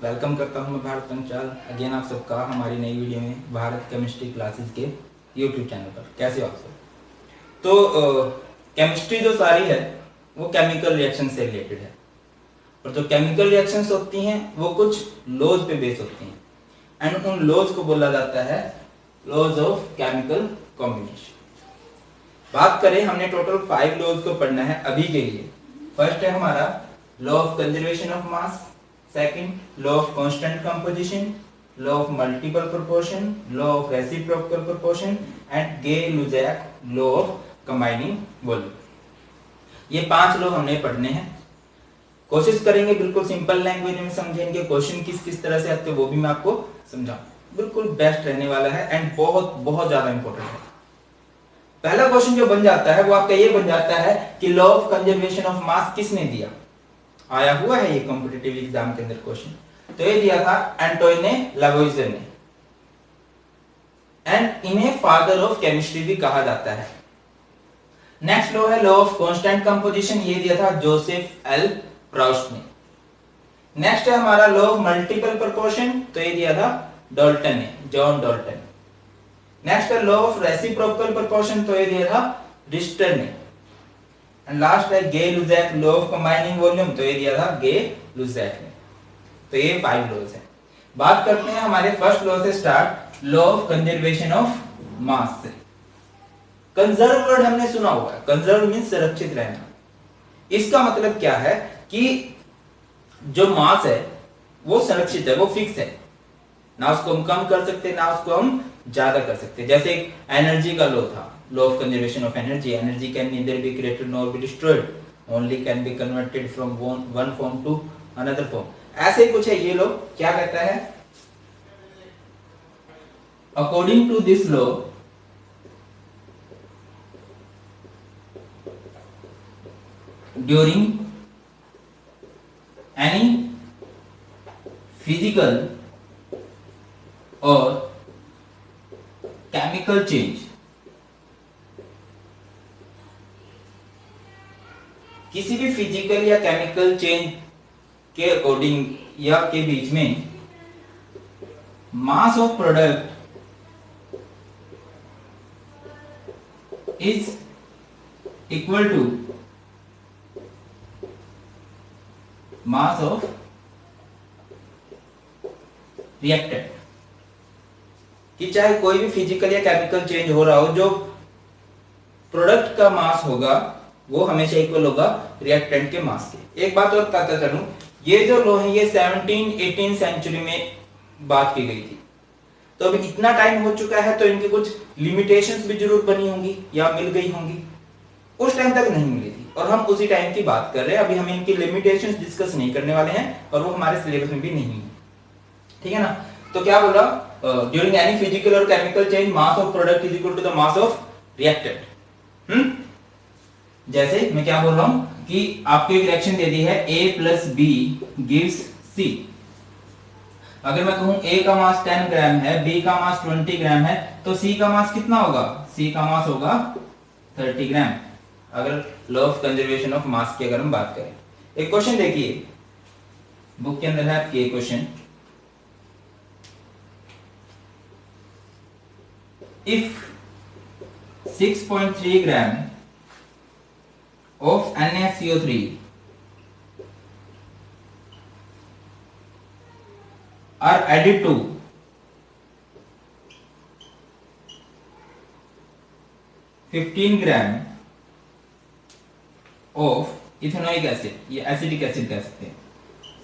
Welcome करता हूं मैं भारत पंचाल अगेन आप सबका हमारी नई वीडियो में भारत केमिस्ट्री क्लासेस के यूट्यूब चैनल पर। कैसे हो आप सब? तो केमिस्ट्री जो सारी है वो केमिकल रिएक्शन से रिलेटेड है और जो केमिकल रिएक्शंस होती हैं वो कुछ लॉज पे बेस होती हैं एंड उन लॉज को बोला जाता है लॉज ऑफ केमिकल कॉम्बिनेशन। बात करें, हमने टोटल 5 लॉज को पढ़ना है अभी के लिए। फर्स्ट है हमारा law of conservation of mass, second law of constant composition, law of multiple proportion, law of reciprocal proportion and Gay Lussac law of combining volume. ये 5 लॉ हमने पढ़ने हैं। कोशिश करेंगे बिल्कुल सिंपल लैंग्वेज में समझेंगे। क्वेश्चन किस किस तरह से आते हैं वो भी मैं आपको समझाऊं। बिल्कुल बेस्ट रहने वाला है एंड बहुत बहुत ज्यादा इंपॉर्टेंट है। पहला क्वेश्चन जो बन जाता है वो आपका ये बन जाता है कि लॉ ऑफ कंजर्वेशन ऑफ मास किसने दिया? आया हुआ है ये कॉम्पिटिटिव एग्जाम के अंदर क्वेश्चन। तो ये दिया था एंटोइने लावोइजर ने एंड इन्हें फादर ऑफ केमिस्ट्री भी कहा जाता है। नेक्स्ट लॉ है लॉ ऑफ कांस्टेंट कंपोजिशन, ये दिया था जोसेफ एल प्राउस्ट ने। नेक्स्ट है हमारा लॉ ऑफ मल्टीपल प्रोपोर्शन, तो ये दिया था डाल्टन ने, जॉन डाल्टन। नेक्स्ट है लॉ ऑफ रेसिप्रोकल प्रोपोर्शन, तो ये दिया था रिश्टर ने। एंड लास्ट है गे-लुजैक लॉ ऑफ कंबाइनिंग वॉल्यूम, तो ये दिया था गे-लुजैक ने। तो ये 5 लॉज हैं। बात करते हैं हमारे फर्स्ट लॉ से start, law of conservation of mass से। कंजर्व वर्ड हमने सुना हुआ है। कंजर्व मींस संरक्षित रहना। इसका मतलब क्या है कि जो मास है वो संरक्षित है, वो फिक्स है, ना उसको हम कम कर सकते ना उसको हम ज्यादा कर सकते। जैसे एक एनर्जी का लॉ था, law of conservation of energy. Energy can neither be created nor be destroyed, only can be converted from one form to another form. ऐसे ही कुछ है ये लॉ। क्या कहता है? According to this law during any physical और chemical change, किसी भी फिजिकल या केमिकल चेंज के अकॉर्डिंग या के बीच में mass of product is equal to mass of reactant. कि चाहे कोई भी फिजिकल या केमिकल चेंज हो रहा हो, जो प्रोडक्ट का मास होगा वो हमेशा इक्वल होगा रिएक्टेंट के मास के। एक बात और बताता चलूं, ये जो लॉ है ये 17-18 सेंचुरी में बात की गई थी। तो अभी इतना टाइम हो चुका है तो इनकी कुछ लिमिटेशंस भी जरूर बनी होंगी या मिल गई होंगी। उस टाइम तक नहीं मिली थी और हम उसी टाइम की बात कर रहे हैं। अभी हम इनकी लिमिटेशंस डिस्कस नहीं करने वाले हैं और वो हमारे सिलेबस में भी नहीं है, ठीक है ना। तो क्या बोला? ड्यूरिंग एनी फिजिकल और chemical change mass of product is equal to the mass of reactant. जैसे मैं क्या बोल रहा हूं कि आपको एक रिएक्शन दे दी है A plus b gives C। अगर मैं कहूं A का मास 10 ग्राम है, B का मास 20 ग्राम है, तो C का मास कितना होगा? C का मास होगा 30 ग्राम। अगर लॉ ऑफ कंजर्वेशन ऑफ मास की अगर हम बात करें। एक क्वेश्चन देखिए, बुक के अंदर है आपके ये question. If 6.3 gram of NaCO3 are added to 15 gram of ethanoic acid, ये एसिटिक एसिड कह सकते हैं,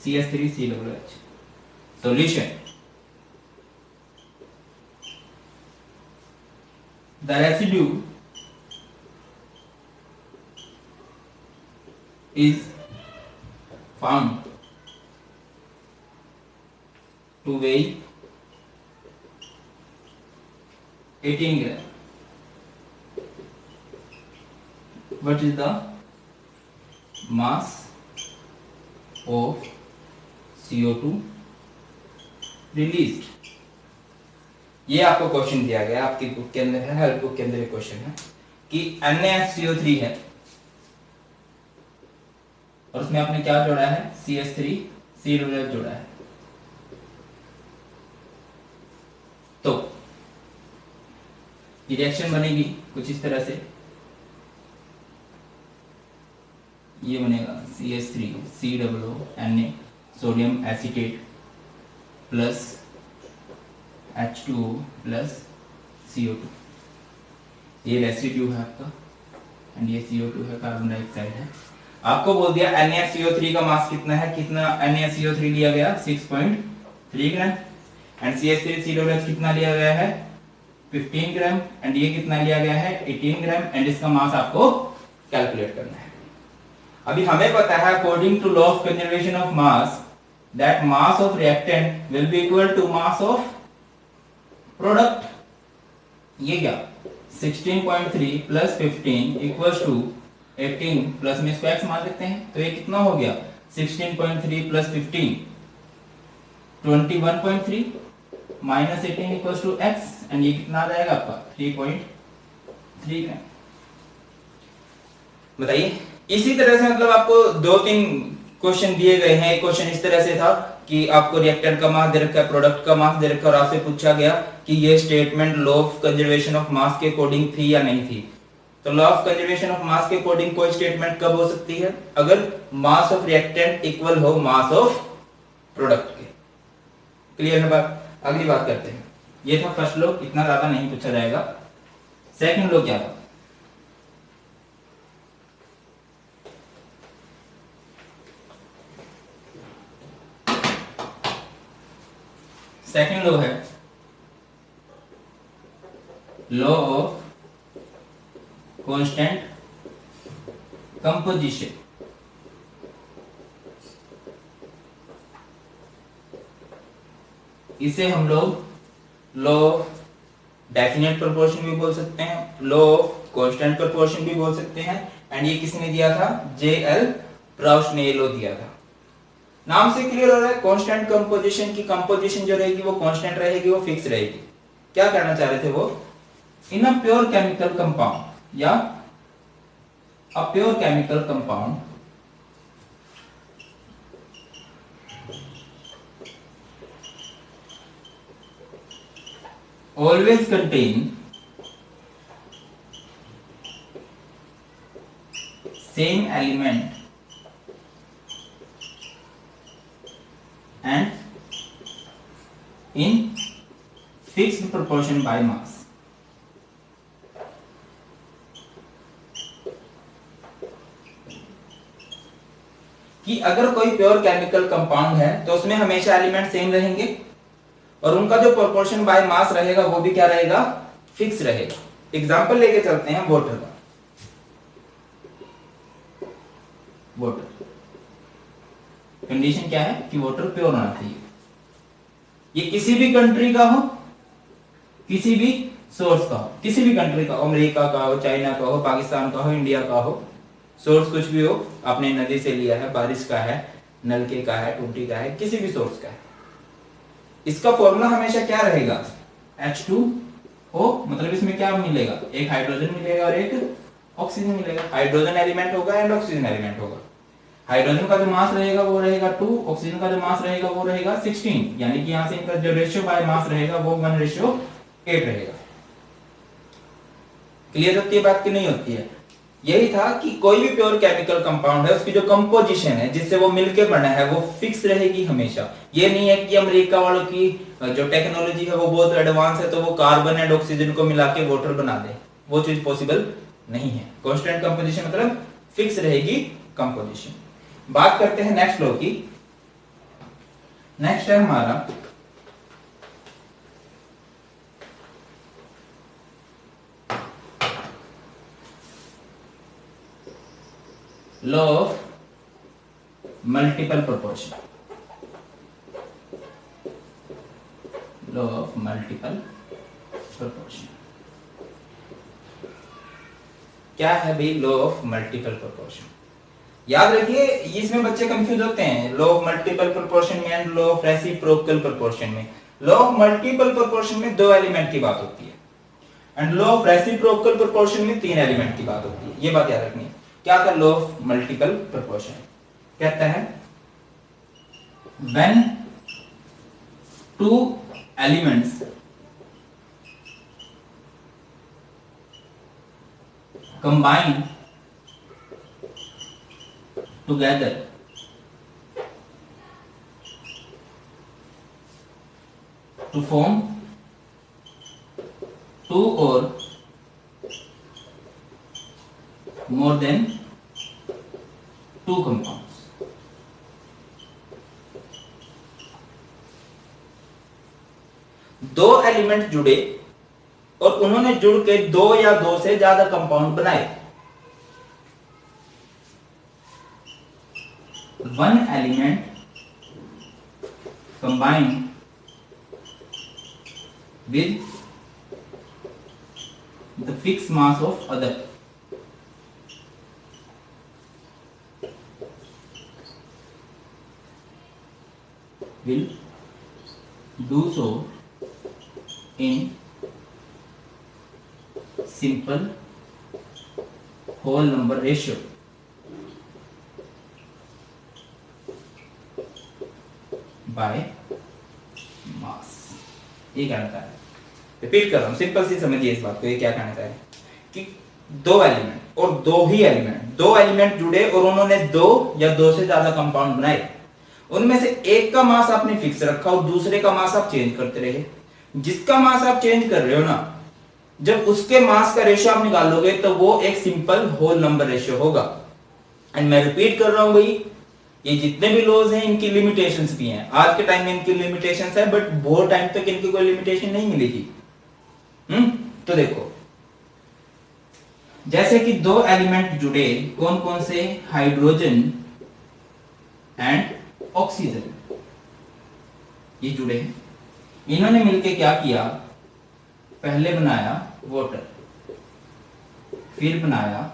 CH3COOH solution, the residue is found to weigh 18 gram. What is the mass of CO2 released? ये आपको क्वेश्चन दिया गया, आपकी book के अंदर है, हेल्प बुक के अंदर क्वेश्चन है कि NaCO3 है और उसमें आपने क्या जोड़ा है? CH3 जोड़ा है। तो रिएक्शन बनेगी कुछ इस तरह से, ये बनेगा CH3 COO sodium acetate plus H2O plus CO2, ये रेसिड्यू है आपका एंड ये CO2 है, कार्बन डाइऑक्साइड है। आपको बोल दिया NaCO3 का मास कितना है, कितना NaCO3 लिया गया 6.3 ग्राम एंड CH3COOH कितना लिया गया है 15 ग्राम एंड ये कितना लिया गया है 18 ग्राम एंड इसका मास आपको कैलकुलेट करना है। अभी हमें पता है according to law of conservation of mass that mass of reactant will be equal to mass of product. ये क्या 16.3 प्लस 15 इक्वल्स टू 18 प्लस में इसको x मान लेते हैं, तो ये कितना हो गया 16.3 plus 15 21.3 minus 18 equals to x and ये कितना आ जाएगा आपका 3.3 ग्राम। बताइए इसी तरह से मतलब आपको 2-3 क्वेश्चन दिए गए हैं। एक क्वेश्चन इस तरह से था कि आपको रिएक्टेंट का मास दे रखा है, प्रोडक्ट का मास दे रखा है और आपसे पूछा गया कि ये statement law of conservation of मास के अकॉर्डिंग थी या नहीं थी। तो लॉ ऑफ कंजर्वेशन ऑफ मास के अकॉर्डिंग कोई स्टेटमेंट कब हो सकती है, अगर मास ऑफ रिएक्टेंट इक्वल हो मास ऑफ प्रोडक्ट के। क्लियर है बात? अगली बात करते हैं। ये था फर्स्ट लॉ, इतना ज्यादा नहीं पूछा जाएगा। सेकंड लॉ क्या था? सेकंड लॉ है लॉ ऑफ कांस्टेंट कंपोजिशन। इसे हम लोग लॉ ऑफ डेफिनेट प्रोपोर्शन भी बोल सकते हैं, लॉ ऑफ कांस्टेंट प्रोपोर्शन भी बोल सकते हैं। एंड ये किसने दिया था? J.L. प्राउस्ट ने ये लॉ दिया था। नाम से क्लियर हो रहा है कांस्टेंट कंपोजिशन की कंपोजिशन जो रहेगी वो कांस्टेंट रहेगी, वो फिक्स रहेगी। क्या करना चाह रहे थे वो? इन अ प्योर केमिकल कंपाउंड या a pure chemical compound always contain same element and in fixed proportion by mass। कि अगर कोई प्योर केमिकल कंपाउंड है तो उसमें हमेशा एलिमेंट सेम रहेंगे और उनका जो प्रोपोर्शन बाय मास रहेगा वो भी क्या रहेगा? फिक्स रहेगा। एग्जांपल लेके चलते हैं वाटर का। वाटर कंडीशन क्या है कि वाटर प्योर होना चाहिए। ये किसी भी कंट्री का हो, किसी भी सोर्स का हो, किसी भी कंट्री का, अमेरिका का हो, चाइना का हो, पाकिस्तान का हो, इंडिया का हो, सोर्स कुछ भी हो, आपने नदी से लिया है, बारिश का है, नलके का है, टूटी का है, किसी भी सोर्स का है, इसका फॉर्मूला हमेशा क्या रहेगा? H2O। मतलब इसमें क्या मिलेगा? एक हाइड्रोजन मिलेगा और एक ऑक्सीजन मिलेगा। हाइड्रोजन एलिमेंट होगा एंड ऑक्सीजन एलिमेंट होगा। हाइड्रोजन का जो मास रहेगा वो रहेगा 2, ऑक्सीजन का जो मास रहेगा वो रहेगा 16, यानी कि यहां से इनका जो रेशियो बाय मास रहेगा वो 1:8 रहेगा। क्लियर होती है बात कि नहीं होती है? यही था कि कोई भी प्योर केमिकल कंपाउंड है उसकी जो कंपोजिशन है जिससे वो मिलके बना है वो फिक्स रहेगी हमेशा। ये नहीं है कि अमेरिका वालों की जो टेक्नोलॉजी है वो बहुत एडवांस है तो वो कार्बन एंड ऑक्सीजन को मिला के वाटर बना दे, वो चीज पॉसिबल नहीं है। कांस्टेंट कंपोजिशन मतलब फिक्स रहेगी कंपोजिशन। बात करते हैं नेक्स्ट लॉ की। नेक्स्ट है हमारा law of multiple proportion. Law of multiple proportion क्या है भाई? लॉ ऑफ मल्टीपल प्रोपोर्शन याद रखिए, इसमें बच्चे कंफ्यूज होते हैं लॉ ऑफ मल्टीपल प्रोपोर्शन में and law of reciprocal proportion में। लॉ ऑफ मल्टीपल प्रोपोर्शन में 2 एलिमेंट की बात होती है and law of reciprocal proportion में 3 एलिमेंट की बात होती है। ये बात याद रखनी है। क्या था लॉ ऑफ मल्टीपल प्रोपोर्शन? कहता है when 2 elements combine together to form two or more than two compounds. दो एलिमेंट जुड़े और उन्होंने जुड़ के दो या दो से ज्यादा कंपाउंड बनाए. One element combined with the fixed mass of other will do so in simple whole number ratio by mass. ये क्या कहता है? रिपीट कर रहा हूं, सिंपल सी समझिए इस बात को. ये क्या कहना चाह रहा है कि दो एलिमेंट और दो एलिमेंट जुड़े और उन्होंने दो या दो से ज्यादा कंपाउंड बनाए. उनमें से एक का मास आपने फिक्स रखा और दूसरे का मास आप चेंज करते रहे. जिसका मास आप चेंज कर रहे हो ना, जब उसके मास का रेशियो आप निकालोगे तो वो एक सिंपल होल नंबर रेशियो होगा. एंड मैं रिपीट कर रहा हूं भाई, ये जितने भी लॉज हैं इनकी लिमिटेशंस भी हैं. आज के टाइम में इनकी लिमिटेशंस है, बट बहुत टाइम तक इनकी कोई लिमिटेशन नहीं मिलेगी. तो देखो, जैसे कि दो एलिमेंट जुड़े, कौन कौन से? हाइड्रोजन एंड ऑक्सीजन, ये जुड़े हैं. इन्होंने मिलकर क्या किया? पहले बनाया वाटर, फिर बनाया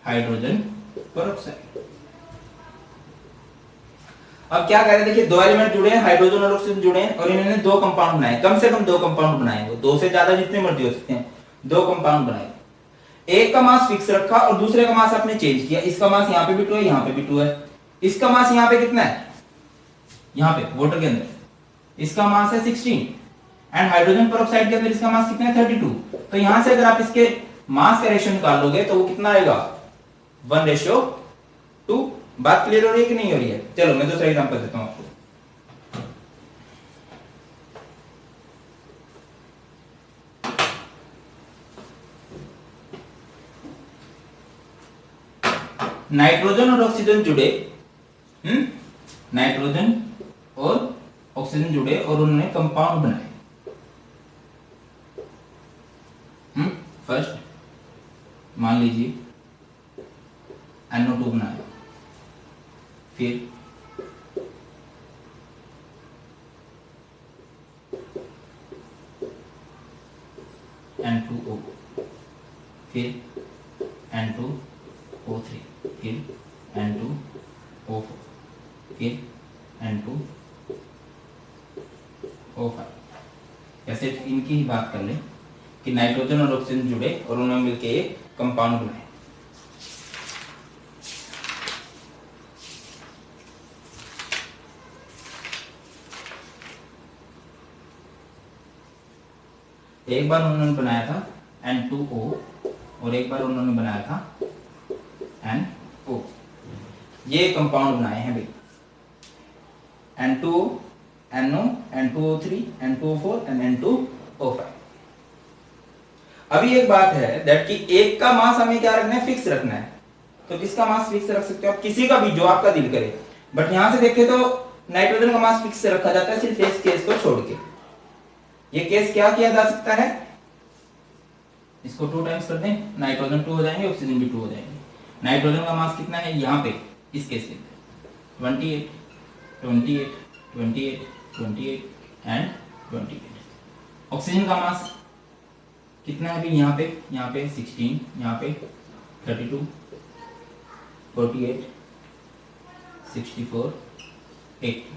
हाइड्रोजन पेरोक्साइड. अब क्या कह रहे हैं, देखिए दो एलिमेंट जुड़े हैं, हाइड्रोजन और ऑक्सीजन जुड़े हैं, और इन्होंने दो कंपाउंड बनाए. कम से कम दो कंपाउंड बनाए, वो दो से ज्यादा जितने मर्जी हो सकते हैं. दो कंपाउंड बनाए, एक का मास फिक्स रखा और दूसरे का मास आपने चेंज किया. इसका मास यहाँ पे भी 2 है, यहाँ पे भी 2 है. इसका मास यहाँ पे कितना है? यहाँ पे वाटर के अंदर इसका मास है 16 एंड हाइड्रोजन पेरोक्साइड के अंदर इसका मास कितना है? 32. तो यहां से अगर आप इसके मास का रेशियो निकालोगे तो वो कितना आएगा? 1:2. बात क्लियर हो रही है कि नहीं हो रही है? चलो मैं दूसरा एग्जांपल देता हूं आपको. नाइट्रोजन और ऑक्सीजन जुड़े, नाइट्रोजन और ऑक्सीजन जुड़े और उन्होंने कंपाउंड बनाए. फर्स्ट मान लीजिए NO2 बनाया, फिर N2O, फिर N2O3, फिर N2O4, फिर N2O5. ऐसे इनकी ही बात कर ले कि नाइट्रोजन और ऑक्सीजन जुड़े और उन्होंने मिलकर एक कंपाउंड बनाए. एक बार उन्होंने बनाया था N2O और एक बार उन्होंने बनाया था NO. ये कंपाउंड बनाए हैं भाई, N2O, NO, N2O3, N2O4 and N2O5. अभी एक बात है दैट कि एक का मास हमें क्या रखना है? फिक्स रखना है. तो किसका मास फिक्स रख सकते हो आप? किसी का भी, जो आपका दिल करे. बट यहां से देखें तो नाइट्रोजन का मास फिक्स रखा जाता है सिर्फ इस केस को छोड़ के. ये केस क्या किया जा सकता है? इसको 2 टाइम्स कर दें, नाइट्रोजन 2 हो जाएंगे, ऑक्सीजन भी 2 हो जाएंगे. नाइट्रोजन का मास कितना है यहाँ पे? इस केस के 28, 28, 28, 28 एंड 28. ऑक्सीजन का मास कितना है अभी? यहाँ पे 16, यहाँ पे 32, 48, 64, 80.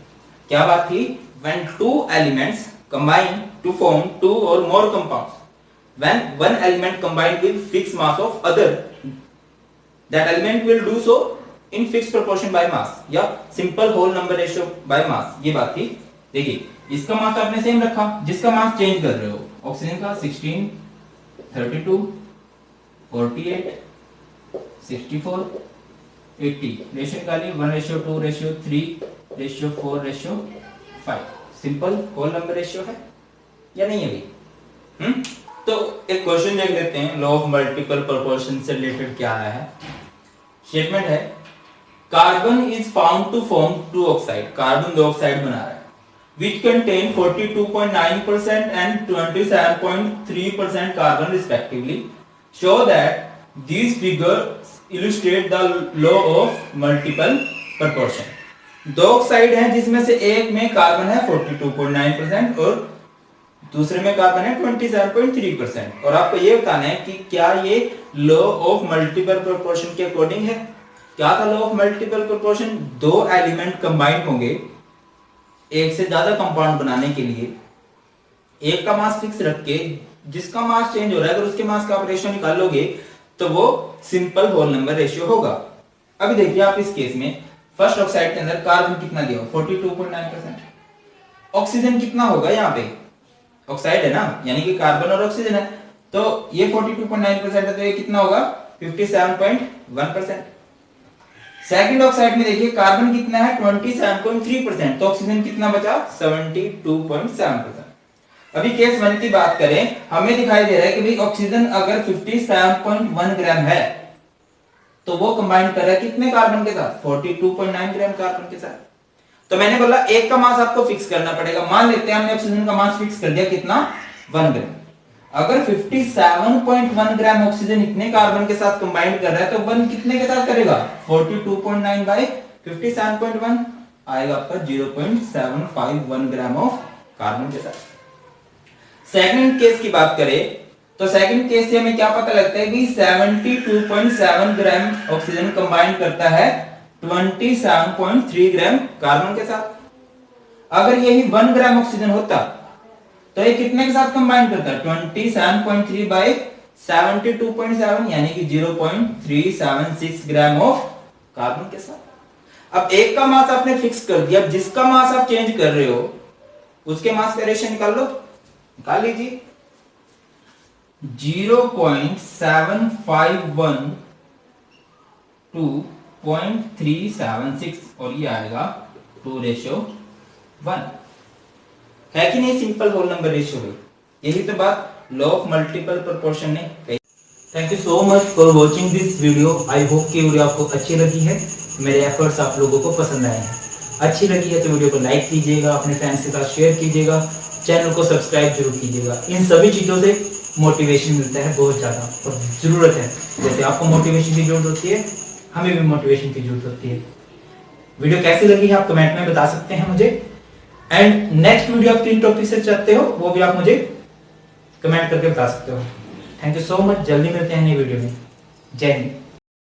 क्या बात थी? When two elements combine to form two or more compounds, when one element combined with fixed mass of other, that element will do so in fixed proportion by mass या simple whole number ratio by mass. ये बात थी. देखिए इसका मास आपने same रखा, जिसका mass change कर रहे हो. ऑक्सीजन का 16, 32, 48, 64 80 रेशियो निकालिए 1:2:3:4:5 सिंपल होल नंबर रेशियो है या नहीं है भाई? तो एक क्वेश्चन देख लेते हैं, लॉ ऑफ मल्टीपल प्रोपोर्शन से रिलेटेड क्या आया है। स्टेटमेंट है carbon is found to form 2 oxide, carbon 2 oxide बना रहा है which contain 42.9% and 27.3% carbon respectively. Show that these figures illustrate the law of multiple proportion. 2 oxide हैं जिसमें से एक में कार्बन है 42.9% और दूसरे में कार्बन है 27.3%, और आपको ये बताना है कि क्या ये लॉ ऑफ मल्टीपल प्रोपोर्शन के अकॉर्डिंग है। क्या था law of multiple proportion? 2 element combine होंगे एक से ज्यादा कंपाउंड बनाने के लिए, एक का मास फिक्स रख के जिसका मास चेंज हो रहा है अगर उसके मास का आप रेशियो निकालोगे तो वो सिंपल होल नंबर रेशियो होगा। अभी देखिए आप इस केस में फर्स्ट ऑक्साइड के अंदर कार्बन कितना दिया हो 42.9%, ऑक्सीजन कितना होगा यहाँ पे, ऑक्साइड है ना यानी कि कार्बन और ऑक्सीजन है, तो ये 42.9% है तो ये कितना होगा 57.1%। सेकंड ऑक्साइड में देखिए कार्बन कितना है 27.3%, तो ऑक्सीजन कितना बचा 72.7%। अभी केस 1 की बात करें, हमें दिखाई दे रहा है कि भाई ऑक्सीजन अगर 57.1 ग्राम है तो वो कंबाइन कर रहा है कितने कार्बन के साथ 42.9 ग्राम कार्बन के साथ। तो मैंने बोला एक का मास आपको फिक्स करना पड़ेगा। मान लेते हैं हमने ऑक्सीजन का मास फिक्स कर दिया कितना 1 ग्राम। अगर 57.1 ग्राम ऑक्सीजन इतने कार्बन के साथ कंबाइन कर रहा है तो 1 कितने के साथ करेगा 42.9 बाय 57.1 आएगा आपका 0.751 ग्राम ऑफ कार्बन के साथ। सेकंड केस की बात करें तो सेकंड केस से हमें क्या पता लगता है कि 72.7 ग्राम ऑक्सीजन कंबाइन करता है 27.3 ग्राम कार्बन के साथ। अगर यही 1 ग्राम ऑक्सीजन होता तो ये कितने के साथ कंबाइन करता है 27.3 बाय 72.7 यानी कि 0.376 ग्राम ऑफ कार्बन के साथ। अब एक का मास आपने फिक्स कर दिया, जिसका मास आप चेंज कर रहे हो उसके मास का रेशियो निकाल लो, निकाल लीजिए 0.751 to 0.376 और ये आएगा 2:1 है कि नहीं, सिंपल होल नंबर रेशियो है। यही तो बात लॉ ऑफ मल्टीपल प्रोपोर्शन ने कही। Thank you so much for watching this video. I hope कि वीडियो आपको अच्छी लगी है, मेरे एफर्ट्स आप लोगों को पसंद आए हैं। अच्छी लगी है तो वीडियो को लाइक कीजिएगा, अपने फ्रेंड्स के साथ शेयर कीजिएगा, चैनल को सब्सक्राइब जरूर कीजिएगा। इन सभी चीज़ों से मोटिवेशन मिलता है बहुत ज़्यादा और ज़रूरत है। जैसे आपको मोटिवेशन की जरूरत होती है, हमें भी मोटिवेशन की जरूरत होती है। वीडियो कैसी लगी है आप कमेंट में बता सकते हैं मुझे, एंड नेक्स्ट वीडियो आप किन टॉपिक से चाहते हो वो भी आप मुझे कमेंट करके बता सकते हो। थैंक यू सो मच, जल्दी मिलते हैं नई वीडियो में। जय हिंद।